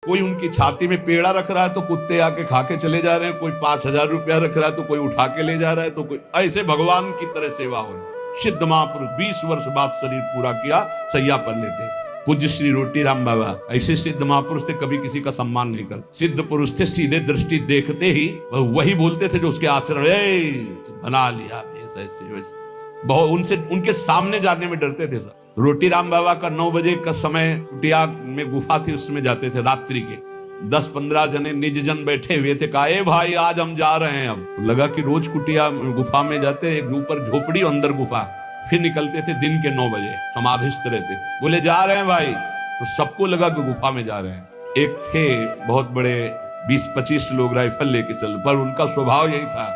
कोई उनकी छाती में पेड़ा रख रहा है तो कुत्ते आके खा के चले जा रहे हैं, कोई 5,000 रुपया रख रहा है तो कोई उठा के ले जा रहा है, तो कोई ऐसे भगवान की तरह सेवा हो। सिद्ध महापुरुष 20 वर्ष बाद शरीर पूरा किया, सैया पर लेटे। पूज्य श्री रोटी राम बाबा ऐसे सिद्ध महापुरुष थे, कभी किसी का सम्मान नहीं कर। सिद्ध पुरुष थे, सीधे दृष्टि देखते ही वही बोलते थे जो उसके आचरण बना लिया ऐसे वैसे। बहुत उनसे उनके सामने जाने में डरते थे सब। रोटी राम बाबा का 9 बजे का समय कुटिया में गुफा थी, उसमें जाते थे रात्रि के। 10-15 जने निज जन बैठे हुए थे। कहा ए भाई आज हम जा रहे हैं। अब लगा कि रोज कुटिया गुफा में जाते, एक ऊपर झोपड़ी अंदर गुफा, फिर निकलते थे दिन के 9 बजे, समाधिस्थ रहते थे। बोले जा रहे हैं भाई, तो सबको लगा कि गुफा में जा रहे हैं। एक थे बहुत बड़े 20-25 लोग राइफल लेके चल, पर उनका स्वभाव यही था,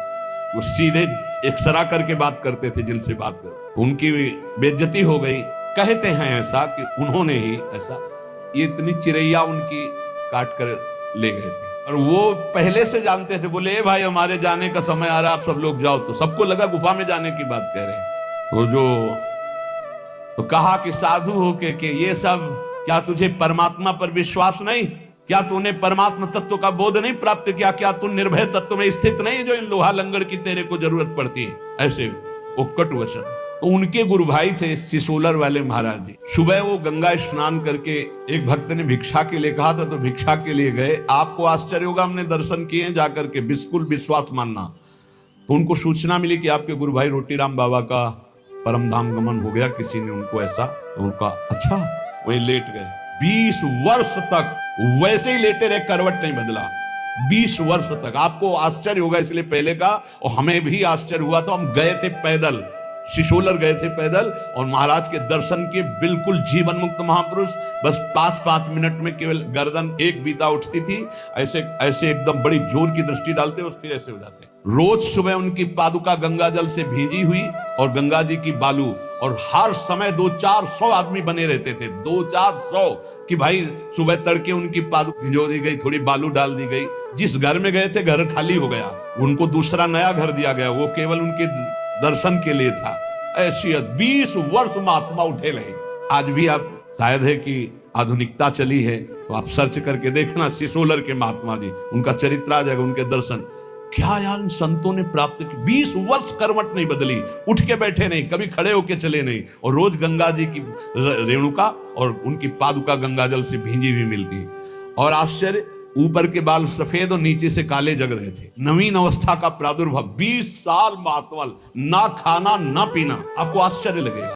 वो सीधे एक्सरा करके बात करते थे जिनसे बात कर। उनकी बेइज्जती हो गई। कहते हैं ऐसा कि उन्होंने ही ऐसा, ये इतनी चिरैया उनकी काट कर ले गए थे और वो पहले से जानते थे। बोले ए भाई हमारे जाने का समय आ रहा, आप सब लोग जाओ। तो सबको लगा गुफा में जाने की बात कह रहे हैं। तो कहा कि साधु हो के ये सब, क्या तुझे परमात्मा पर विश्वास नहीं? क्या तूने परमात्मा तत्व का बोध नहीं प्राप्त किया? क्या तू निर्भय तत्व में स्थित नहीं जो इन लोहा लंगड़ की तेरे को जरूरत पड़ती है? ऐसे उक्कट वचन। तो उनके गुरु भाई थे सिसोलर वाले महाराज जी। सुबह वो गंगा स्नान करके, एक भक्त ने भिक्षा के लिए कहा था तो भिक्षा के लिए गए। आपको आश्चर्य होगा, हमने दर्शन किए जाकर के, बिल्कुल विश्वास मानना। तो उनको सूचना मिली कि आपके गुरु भाई रोटी राम बाबा का परम धाम गमन हो गया, किसी ने उनको ऐसा। तो उनका अच्छा, वही लेट गए। 20 वर्ष तक वैसे ही लेटे रहे, करवट नहीं बदला। 20 वर्ष तक। आपको आश्चर्य होगा इसलिए पहले का, और हमें भी आश्चर्य हुआ। तो हम गए थे पैदल, सिसोलर गए थे पैदल, और महाराज के दर्शन किए। बिल्कुल जीवन मुक्त महापुरुष। बस 5-5 मिनट में केवल गर्दन एक बीता उठती थी, ऐसे ऐसे एकदम बड़ी जोर की दृष्टि डालते, उस फिर ऐसे हो जाते। रोज सुबह उनकी पादुका गंगा जल से भींजी हुई और गंगा जी की बालू, और हर समय 200-400 आदमी बने रहते थे। 200-400 कि भाई सुबह तड़के उनकी पादुका भिजो दी गई, थोड़ी बालू डाल दी गई। जिस घर में गए थे घर खाली हो गया, उनको दूसरा नया घर दिया गया, वो केवल उनके दर्शन के लिए था। ऐसी 20 वर्ष महात्मा उठे रहे। आज भी आप शायद है कि आधुनिकता चली है तो आप सर्च करके देखना, सिसोलर के महात्मा जी, उनका चरित्र आ जाएगा, उनके दर्शन। क्या यार संतों ने प्राप्त की। 20 वर्ष करवट नहीं बदली, उठ के बैठे नहीं, कभी खड़े होके चले नहीं, और रोज गंगा जी की रेणुका और उनकी पादुका गंगा जल से भींजी हुई मिलती। और आश्चर्य, ऊपर के बाल सफेद और नीचे से काले जग रहे थे। नवीन अवस्था का प्रादुर्भाव। 20 साल महात्मा, ना खाना ना पीना। आपको आश्चर्य लगेगा।